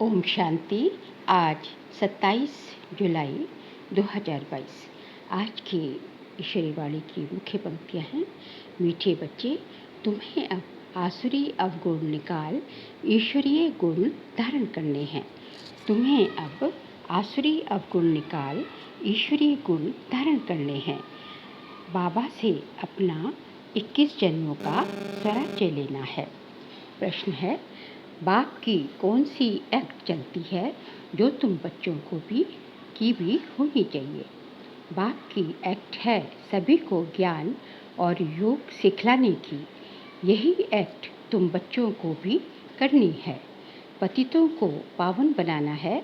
ओम शांति। आज 27 जुलाई 2022। आज की ईश्वरी वाणी की मुख्य पंक्तियाँ हैं। मीठे बच्चे, तुम्हें अब आसुरी अवगुण निकाल ईश्वरीय गुण धारण करने हैं। तुम्हें अब आसुरी अवगुण निकाल ईश्वरीय गुण धारण करने हैं। बाबा से अपना 21 जन्मों का स्वराज्य लेना है। प्रश्न है, बाप की कौन सी एक्ट चलती है जो तुम बच्चों को भी होनी चाहिए? बाप की एक्ट है सभी को ज्ञान और योग सिखलाने की। यही एक्ट तुम बच्चों को भी करनी है। पतितों को पावन बनाना है।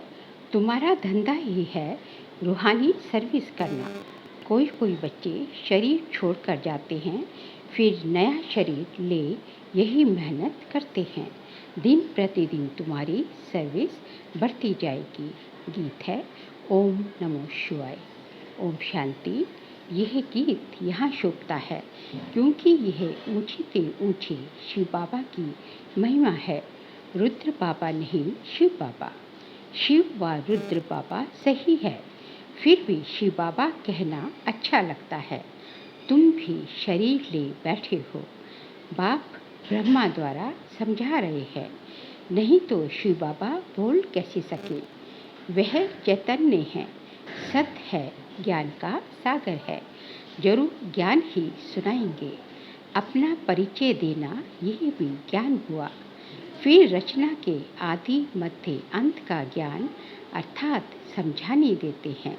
तुम्हारा धंधा ही है रूहानी सर्विस करना। कोई बच्चे शरीर छोड़कर जाते हैं, फिर नया शरीर ले यही मेहनत करते हैं। दिन प्रतिदिन तुम्हारी सर्विस बढ़ती जाएगी। गीत है ओम नमो शिवाय। ओम शांति। यह गीत यहाँ शोभता है क्योंकि यह ऊंची से ऊंची शिव बाबा की महिमा है। रुद्र बाबा नहीं, शिव बाबा। शिव व रुद्र बाबा सही है, फिर भी शिव बाबा कहना अच्छा लगता है। तुम भी शरीर ले बैठे हो। बाप ब्रह्मा द्वारा समझा रहे हैं, नहीं तो शिव बाबा बोल कैसे सके। वह चैतन्य है, सत है, ज्ञान का सागर है। जरूर ज्ञान ही सुनाएंगे। अपना परिचय देना यही भी ज्ञान हुआ। फिर रचना के आदि मध्य अंत का ज्ञान अर्थात समझाने देते हैं।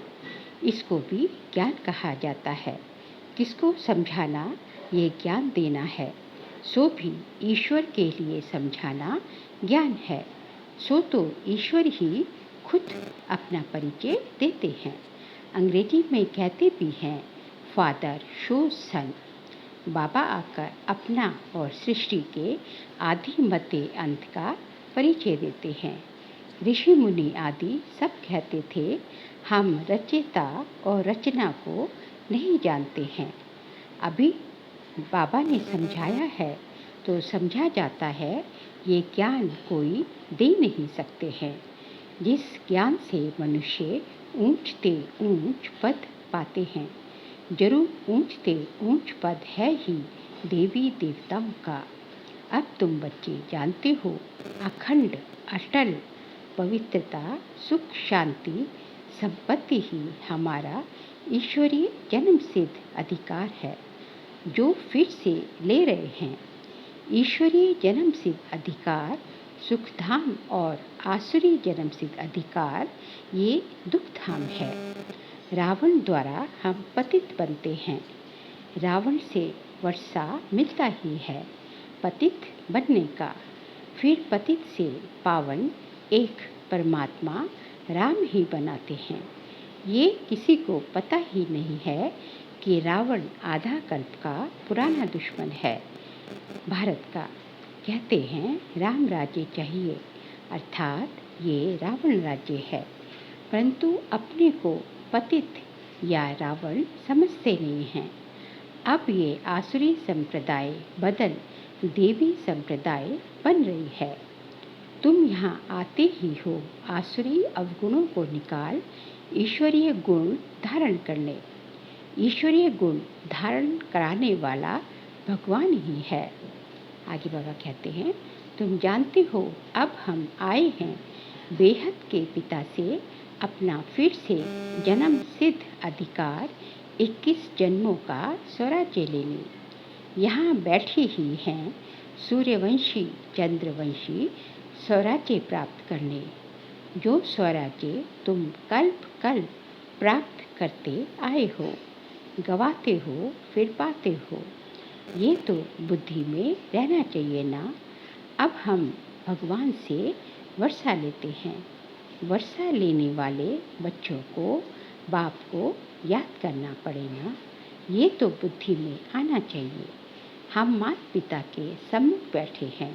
इसको भी ज्ञान कहा जाता है। किसको समझाना, ये ज्ञान देना है। सो भी ईश्वर के लिए समझाना ज्ञान है। सो तो ईश्वर ही खुद अपना परिचय देते हैं। अंग्रेजी में कहते भी हैं, फादर शो सन। बाबा आकर अपना और सृष्टि के आदि मध्य अंत का परिचय देते हैं। ऋषि मुनि आदि सब कहते थे, हम रचयिता और रचना को नहीं जानते हैं। अभी बाबा ने समझाया है तो समझा जाता है। ये ज्ञान कोई दे नहीं सकते हैं। जिस ज्ञान से मनुष्य ऊंचते ऊंच पद पाते हैं, जरूर ऊंचते ऊंच पद है ही देवी देवताओं का। अब तुम बच्चे जानते हो, अखंड अटल पवित्रता सुख शांति संपत्ति ही हमारा ईश्वरीय जन्म सिद्ध अधिकार है जो फिर से ले रहे हैं। ईश्वरीय जन्म सिद्ध अधिकार सुखधाम और आसुरी जन्म सिद्ध अधिकार ये दुखधाम है। रावण द्वारा हम पतित बनते हैं। रावण से वर्षा मिलता ही है पतित बनने का। फिर पतित से पावन एक परमात्मा राम ही बनाते हैं। ये किसी को पता ही नहीं है कि रावण आधा कल्प का पुराना दुश्मन है भारत का। कहते हैं राम राज्य चाहिए, अर्थात ये रावण राज्य है। परंतु अपने को पतित या रावण समझते नहीं हैं। अब ये आसुरी संप्रदाय बदल देवी संप्रदाय बन रही है। तुम यहाँ आते ही हो आसुरी अवगुणों को निकाल ईश्वरीय गुण धारण करने। ईश्वरीय गुण धारण कराने वाला भगवान ही है। आगे बाबा कहते हैं, तुम जानते हो अब हम आए हैं बेहद के पिता से अपना फिर से जन्म सिद्ध अधिकार 21 जन्मों का स्वराज्य लेने। यहाँ बैठे ही हैं सूर्यवंशी चंद्रवंशी स्वराज्य प्राप्त करने। जो स्वराज्य तुम कल्प कल्प प्राप्त करते आए हो, गवाते हो फिर पाते हो। ये तो बुद्धि में रहना चाहिए ना। अब हम भगवान से वर्षा लेते हैं। वर्षा लेने वाले बच्चों को बाप को याद करना पड़ेगा। ये तो बुद्धि में आना चाहिए। हम माता पिता के सम्मुख बैठे हैं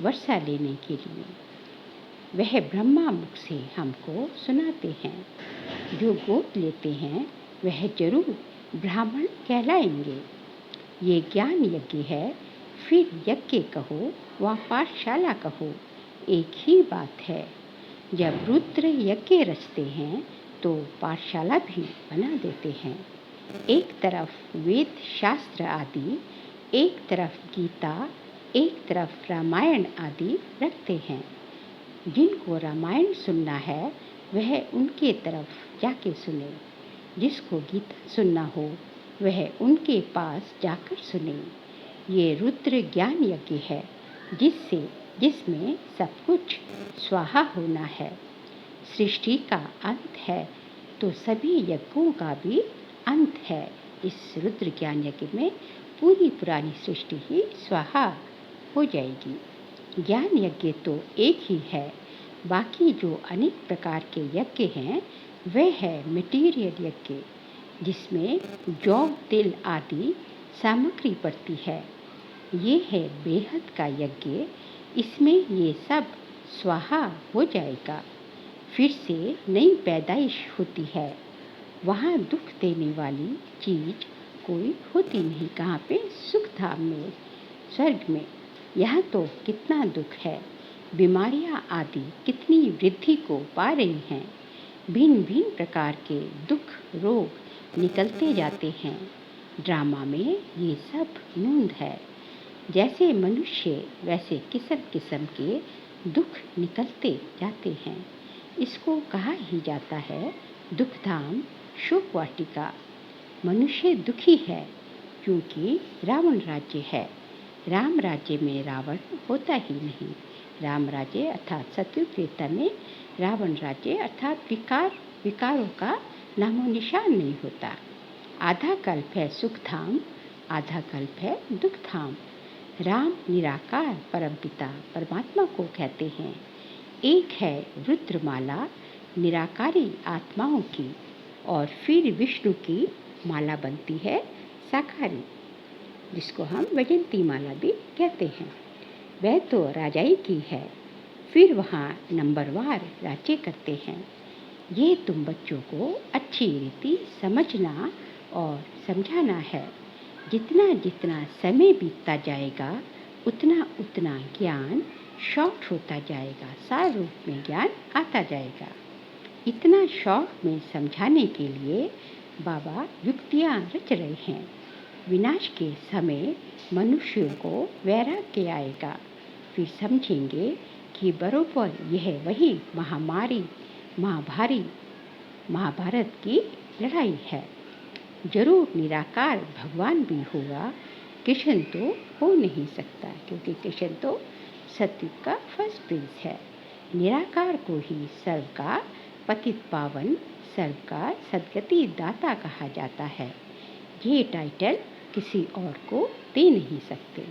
वर्षा लेने के लिए। वह ब्रह्मा मुख से हमको सुनाते हैं। जो गोद लेते हैं वह जरूर ब्राह्मण कहलाएंगे। ये ज्ञान यज्ञ है, फिर यज्ञ कहो व पाठशाला कहो, एक ही बात है। जब रुद्र यज्ञ रचते हैं तो पाठशाला भी बना देते हैं। एक तरफ वेद शास्त्र आदि, एक तरफ गीता, एक तरफ रामायण आदि रखते हैं। जिनको रामायण सुनना है वह उनके तरफ जाके सुने, जिसको गीता सुनना हो वह उनके पास जाकर सुने। ये रुद्र ज्ञान यज्ञ है जिसमें सब कुछ स्वाहा होना है। सृष्टि का अंत है तो सभी यज्ञों का भी अंत है। इस रुद्र ज्ञान यज्ञ में पूरी पुरानी सृष्टि ही स्वाहा हो जाएगी। ज्ञान यज्ञ तो एक ही है, बाकी जो अनेक प्रकार के यज्ञ हैं वे है मटीरियल यज्ञ, जिसमें जौ तिल आदि सामग्री पड़ती है। ये है बेहद का यज्ञ, इसमें ये सब स्वाहा हो जाएगा। फिर से नई पैदाइश होती है। वहाँ दुख देने वाली चीज कोई होती नहीं। कहाँ पे? सुख धाम में, स्वर्ग में। यहाँ तो कितना दुख है, बीमारियाँ आदि कितनी वृद्धि को पा रही हैं। भिन्न भिन्न प्रकार के दुख रोग निकलते जाते हैं। ड्रामा में ये सब नूंद है। जैसे मनुष्य वैसे किस्म किस्म के दुख निकलते जाते हैं। इसको कहा ही जाता है दुखधाम शोक वाटिका। मनुष्य दुखी है क्योंकि रावण राज्य है। राम राज्य में रावण होता ही नहीं। राम राज्य अर्थात सतयुग त्रेता में रावण राज्य अर्थात विकारों का नामो निशान नहीं होता। आधा कल्प है सुखधाम, आधा कल्प है दुखधाम। राम निराकार परमपिता परमात्मा को कहते हैं। एक है रुद्रमाला निराकारी आत्माओं की, और फिर विष्णु की माला बनती है साकारी, जिसको हम वैजयंती माला भी कहते हैं। वह तो राजाई की है। फिर वहाँ नंबरवार राज्य करते हैं। ये तुम बच्चों को अच्छी रीति समझना और समझाना है। जितना जितना समय बीतता जाएगा उतना उतना ज्ञान शॉर्ट होता जाएगा, सार रूप में ज्ञान आता जाएगा। इतना शॉर्ट में समझाने के लिए बाबा युक्तियाँ रच रहे हैं। विनाश के समय मनुष्यों को वैराग्य आएगा। फिर समझेंगे कि बरोबर यह वही महामारी महाभारत की लड़ाई है। जरूर निराकार भगवान भी होगा, कृष्ण तो हो नहीं सकता, क्योंकि कृष्ण तो सतयुग का फर्स्ट प्रिंस है। निराकार को ही सर्व का पतित पावन, सर्व का सद्गति दाता कहा जाता है। ये टाइटल किसी और को दे नहीं सकते।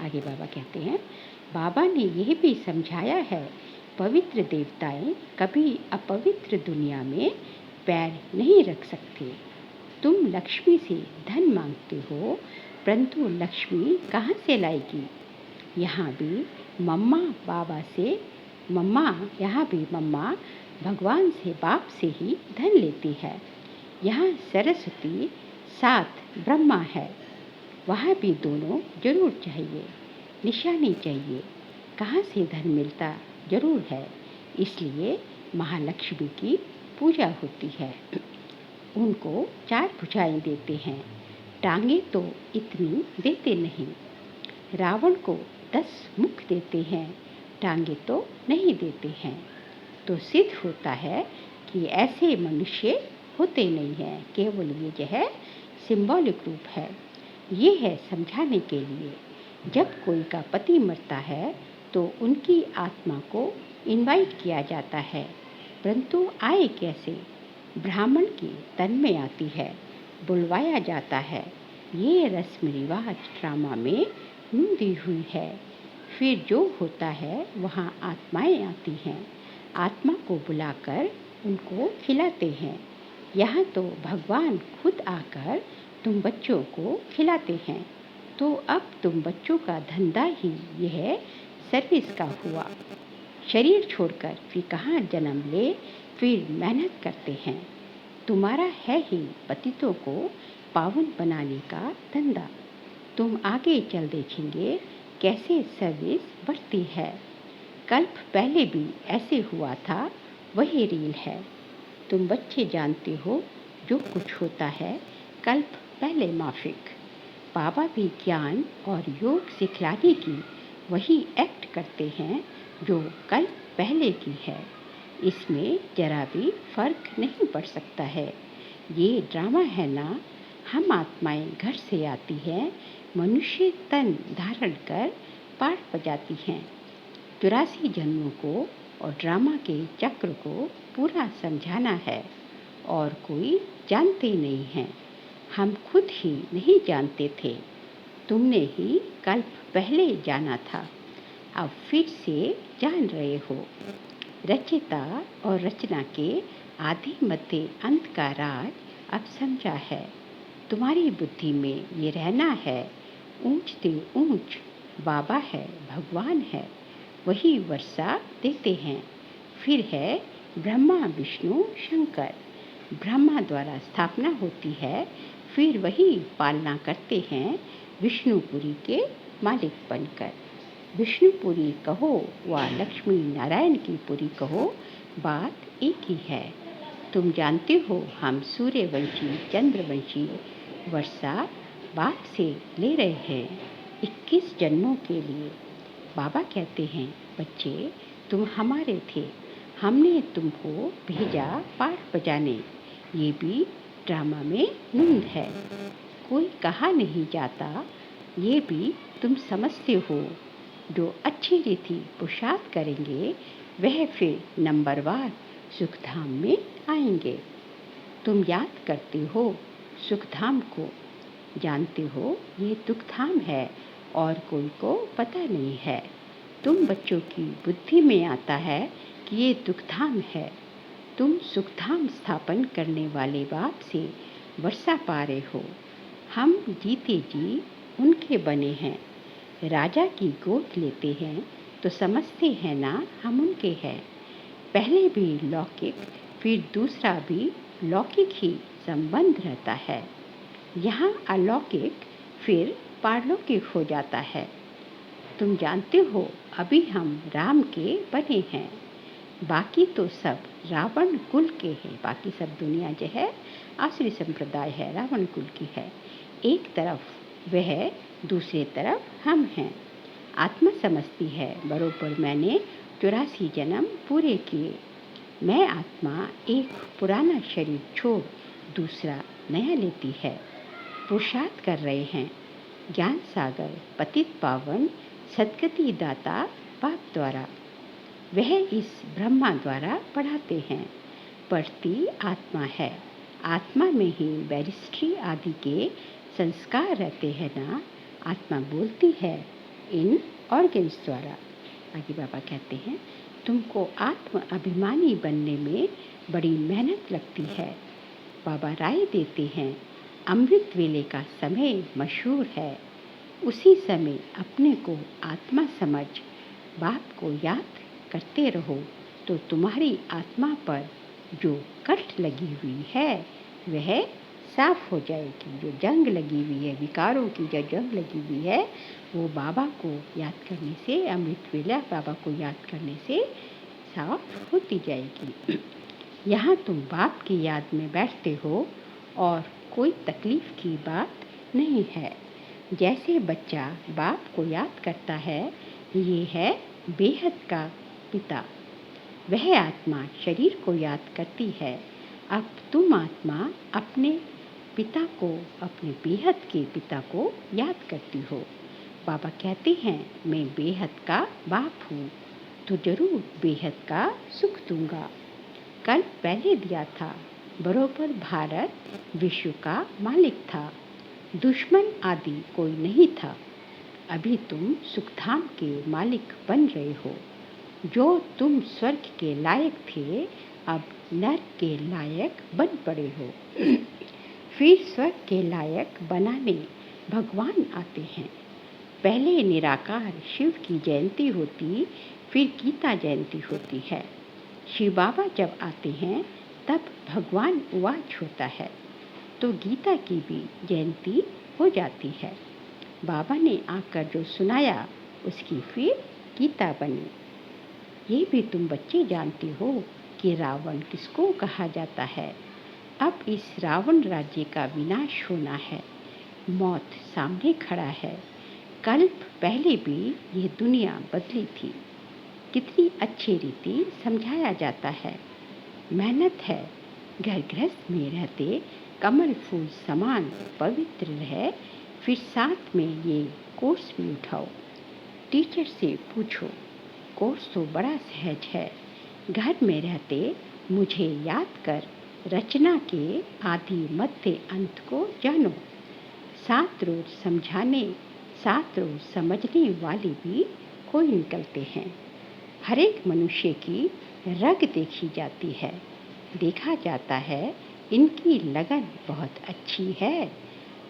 आगे बाबा कहते हैं, बाबा ने यह भी समझाया है, पवित्र देवताएं कभी अपवित्र दुनिया में पैर नहीं रख सकते। तुम लक्ष्मी से धन मांगते हो, परंतु लक्ष्मी कहाँ से लाएगी? यहाँ भी मम्मा भगवान से बाप से ही धन लेती है। यहाँ सरस्वती साथ ब्रह्मा है। वहाँ भी दोनों जरूर चाहिए, निशानी चाहिए। कहाँ से धन मिलता जरूर है, इसलिए महालक्ष्मी की पूजा होती है। उनको 4 भुजाएं देते हैं, टांगे तो इतनी देते नहीं। रावण को 10 मुख देते हैं, टांगे तो नहीं देते हैं। तो सिद्ध होता है कि ऐसे मनुष्य होते नहीं हैं, केवल ये जो है सिंबॉलिक रूप है। ये है समझाने के लिए। जब कोई का पति मरता है तो उनकी आत्मा को इनवाइट किया जाता है, परंतु आए कैसे? ब्राह्मण की तन में आती है, बुलवाया जाता है। ये रस्म रिवाज ड्रामा में नूंदी हुई है। फिर जो होता है वहाँ आत्माएं आती हैं, आत्मा को बुलाकर उनको खिलाते हैं। यहाँ तो भगवान खुद आकर तुम बच्चों को खिलाते हैं। तो अब तुम बच्चों का धंधा ही यह सर्विस का हुआ। शरीर छोड़कर फिर कहाँ जन्म ले, फिर मेहनत करते हैं। तुम्हारा है ही पतितों को पावन बनाने का धंधा। तुम आगे चल देखेंगे कैसे सर्विस बढ़ती है। कल्प पहले भी ऐसे हुआ था, वही रील है। तुम बच्चे जानते हो जो कुछ होता है कल्प पहले माफिक। बाबा भी ज्ञान और योग सिखलाने की वही एक्ट करते हैं जो कल्प पहले की है। इसमें जरा भी फर्क नहीं पड़ सकता है। ये ड्रामा है ना। हम आत्माएं घर से आती हैं, मनुष्य तन धारण कर पाठ बजाती हैं। 84 जन्मों को और ड्रामा के चक्र को पूरा समझाना है और कोई जानते नहीं है। हम खुद ही नहीं जानते थे। तुमने ही कल्प पहले जाना था, अब फिर से जान रहे हो। रचयिता और रचना के आदि मध्य अंत का राज अब समझा है। तुम्हारी बुद्धि में ये रहना है, ऊंच ते ऊंच बाबा है, भगवान है, वही वर्षा देते हैं। फिर है ब्रह्मा विष्णु शंकर। ब्रह्मा द्वारा स्थापना होती है, फिर वही पालना करते हैं विष्णुपुरी के मालिक बनकर। विष्णुपुरी कहो व लक्ष्मी नारायण की पुरी कहो, बात एक ही है। तुम जानते हो हम सूर्यवंशी चंद्रवंशी वर्षा बाप से ले रहे हैं 21 जन्मों के लिए। बाबा कहते हैं बच्चे तुम हमारे थे, हमने तुमको भेजा पाठ बजाने। ये भी ड्रामा में नूंद है, कोई कहा नहीं जाता। ये भी तुम समझते हो। जो अच्छी रीति पुरुषार्थ करेंगे वह फिर नंबरवार सुखधाम में आएंगे। तुम याद करते हो सुखधाम को, जानते हो ये दुखधाम है और कोई को पता नहीं है। तुम बच्चों की बुद्धि में आता है कि ये दुखधाम है। तुम सुखधाम स्थापन करने वाले बाप से वर्षा पा रहे हो। हम जीते जी उनके बने हैं। राजा की गोद लेते हैं तो समझते हैं ना हम उनके हैं। पहले भी लौकिक फिर दूसरा भी लौकिक ही संबंध रहता है। यहाँ अलौकिक फिर पारलौकिक हो जाता है। तुम जानते हो अभी हम राम के बने हैं, बाकी तो सब रावण कुल के हैं। बाकी सब दुनिया जो है आसुरी संप्रदाय है, रावण कुल की है। एक तरफ वह, दूसरी तरफ हम हैं। आत्मा समझती है बरोबर मैंने 84 जन्म पूरे किए। मैं आत्मा एक पुराना शरीर छोड़ दूसरा नया लेती है। पुरुषार्थ कर रहे हैं। ज्ञान सागर पतित पावन सदगति दाता बाप द्वारा, वह इस ब्रह्मा द्वारा पढ़ाते हैं। पढ़ती आत्मा है। आत्मा में ही बैरिस्ट्री आदि के संस्कार रहते हैं ना। आत्मा बोलती है इन ऑर्गन्स द्वारा। आगे बाबा कहते हैं तुमको आत्म अभिमानी बनने में बड़ी मेहनत लगती है। बाबा राय देते हैं अमृत वेले का समय मशहूर है। उसी समय अपने को आत्मा समझ बाप को याद करते रहो तो तुम्हारी आत्मा पर जो कष्ट लगी हुई है वह साफ हो जाएगी। जो जंग लगी हुई है, विकारों की जो जंग लगी हुई है, वो बाबा को याद करने से, अमृत वेला बाबा को याद करने से साफ होती जाएगी। यहाँ तुम बाप की याद में बैठते हो और कोई तकलीफ की बात नहीं है। जैसे बच्चा बाप को याद करता है, ये है बेहद का पिता। वह आत्मा शरीर को याद करती है। अब तुम आत्मा अपने पिता को, अपने बेहद के पिता को याद करती हो। बाबा कहते हैं मैं बेहद का बाप हूँ तो जरूर बेहद का सुख दूंगा। कल पहले दिया था, बरोबर भारत विश्व का मालिक था, दुश्मन आदि कोई नहीं था। अभी तुम सुखधाम के मालिक बन रहे हो। जो तुम स्वर्ग के लायक थे, अब नर्क के लायक बन पड़े हो। फिर स्वर्ग के लायक बनाने भगवान आते हैं। पहले निराकार शिव की जयंती होती, फिर गीता जयंती होती है। शिव बाबा जब आते हैं तब भगवान उवाच होता है, तो गीता की भी जयंती हो जाती है। बाबा ने आकर जो सुनाया उसकी फिर गीता बनी। ये भी तुम बच्चे जानते हो कि रावण किसको कहा जाता है। अब इस रावण राज्य का विनाश होना है। मौत सामने खड़ा है। कल्प पहले भी यह दुनिया बदली थी। कितनी अच्छी रीति समझाया जाता है। मेहनत है, घर गृहस्थ में रहते कमल फूल समान पवित्र रहे, फिर साथ में ये कोर्स भी उठाओ। टीचर से पूछो, कोर्स तो बड़ा सहज है। घर में रहते मुझे याद कर, रचना के आदि मध्य अंत को जानो। 7 रोज समझाने, 7 रोज समझने वाले भी कोई निकलते हैं। हर एक मनुष्य की रग देखी जाती है। देखा जाता है इनकी लगन बहुत अच्छी है।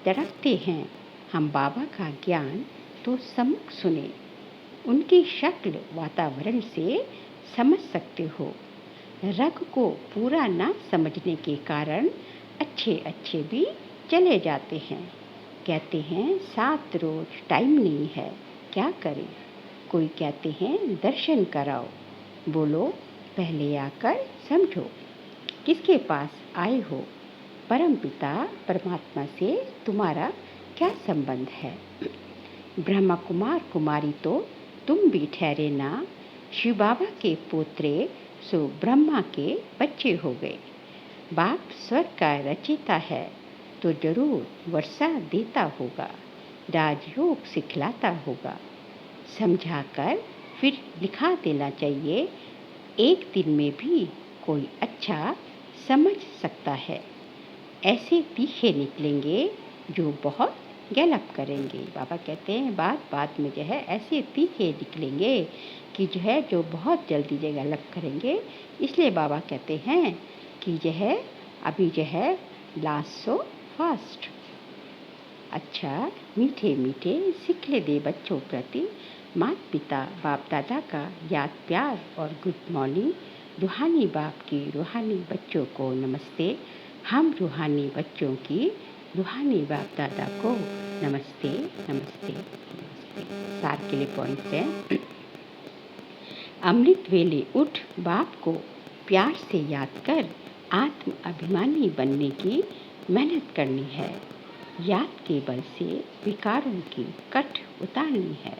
तड़पते हैं हम बाबा का ज्ञान तो सम्मुख सुने। उनकी शक्ल वातावरण से समझ सकते हो। रग को पूरा न समझने के कारण अच्छे अच्छे भी चले जाते हैं। कहते हैं 7 रोज टाइम नहीं है, क्या करें। कोई कहते हैं दर्शन कराओ। बोलो पहले आकर समझो, किसके पास आए हो। परमपिता परमात्मा से तुम्हारा क्या संबंध है। ब्रह्मा कुमार कुमारी तो तुम भी ठहरे ना। शिव बाबा के पोत्रे सो ब्रह्मा के बच्चे हो गए। बाप स्वर्ग का रचयिता है तो जरूर वर्षा देता होगा, राजयोग सिखलाता होगा। समझाकर फिर लिखा देना चाहिए। एक दिन में भी कोई अच्छा समझ सकता है। ऐसे तीखे निकलेंगे जो बहुत गलत करेंगे। बाबा कहते हैं बात बात में जो है ऐसे तीखे निकलेंगे कि जो है जो बहुत जल्दी जो गलत करेंगे। इसलिए बाबा कहते हैं कि जो है अभी जो है लास्ट सो फास्ट। अच्छा मीठे मीठे सिखले दे बच्चों प्रति माता पिता बाप दादा का याद प्यार और गुड मॉर्निंग। रूहानी बाप की रूहानी बच्चों को नमस्ते। हम रूहानी बच्चों की रूहानी बाप दादा को नमस्ते नमस्ते नमस्ते। सार के लिए पॉइंट्स हैं। अमृत वेले उठ बाप को प्यार से याद कर, आत्म अभिमानी बनने की मेहनत करनी है। याद के बल से विकारों की कट उतारनी है।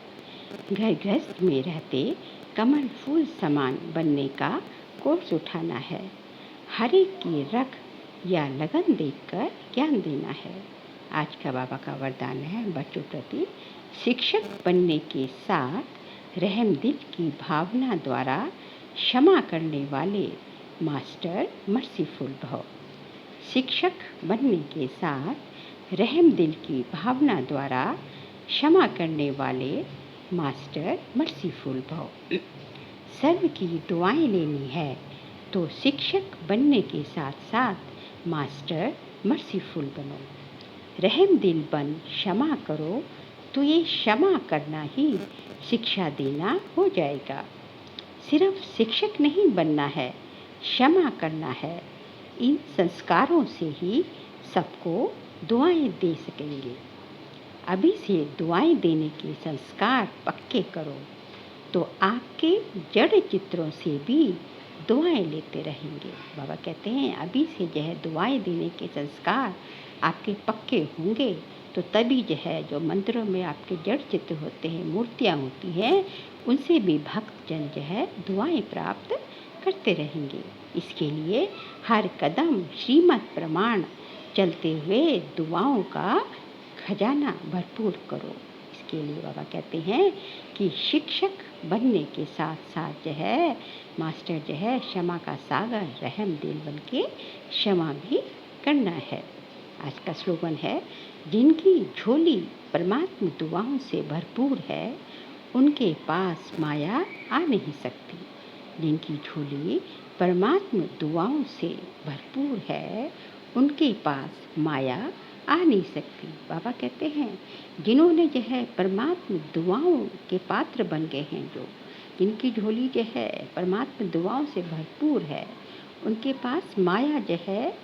घर गृहस्थ में रहते कमल फूल समान बनने का कोर्स उठाना है। हर एक की रख या लगन देखकर ज्ञान देना है। आज का बाबा का वरदान है बच्चों प्रति, शिक्षक बनने के साथ रहम दिल की भावना द्वारा क्षमा करने वाले मास्टर मर्सीफुल भव। शिक्षक बनने के साथ रहम दिल की भावना द्वारा क्षमा करने वाले मास्टर मर्सीफुल भव। सर्व की दुआएं लेनी है तो शिक्षक बनने के साथ साथ मास्टर मर्सीफुल बनो। रहम दिल बन क्षमा करो तो ये क्षमा करना ही शिक्षा देना हो जाएगा। सिर्फ शिक्षक नहीं बनना है, क्षमा करना है। इन संस्कारों से ही सबको दुआएं दे सकेंगे। अभी से दुआएं देने के संस्कार पक्के करो तो आपके जड़ चित्रों से भी दुआएं लेते रहेंगे। बाबा कहते हैं अभी से जो है दुआएं देने के संस्कार आपके पक्के होंगे तो तभी जो है जो मंदिरों में आपके जड़ चित्र होते हैं, मूर्तियाँ होती हैं, उनसे भी भक्तजन जो है दुआएं प्राप्त करते रहेंगे। इसके लिए हर कदम श्रीमत प्रमाण चलते हुए दुआओं का खजाना भरपूर करो। इसके लिए बाबा कहते हैं कि शिक्षक बनने के साथ साथ जो है मास्टर जो है क्षमा का सागर रहम दिल बन के क्षमा भी करना है। आज का स्लोगन है, जिनकी झोली परमात्मा दुआओं से भरपूर है उनके पास माया आ नहीं सकती। जिनकी झोली परमात्मा दुआओं से भरपूर है उनके पास माया आ नहीं सकती। बाबा कहते हैं जिन्होंने जो है परमात्मा दुआओं के पात्र बन गए हैं, जो जिनकी झोली जो है परमात्मा दुआओं से भरपूर है, उनके पास माया जो है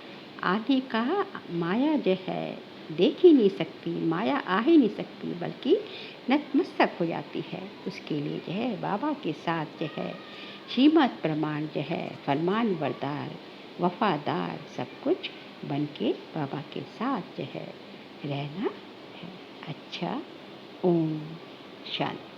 आने का, माया जो है देख ही नहीं सकती, माया आ ही नहीं सकती, बल्कि नतमस्तक हो जाती है। उसके लिए जो है बाबा के साथ जो है शीमत प्रमाण जो है फरमान बरदार वफादार सब कुछ बन के बाबा के साथ जो है रहना है। अच्छा, ओम शांति।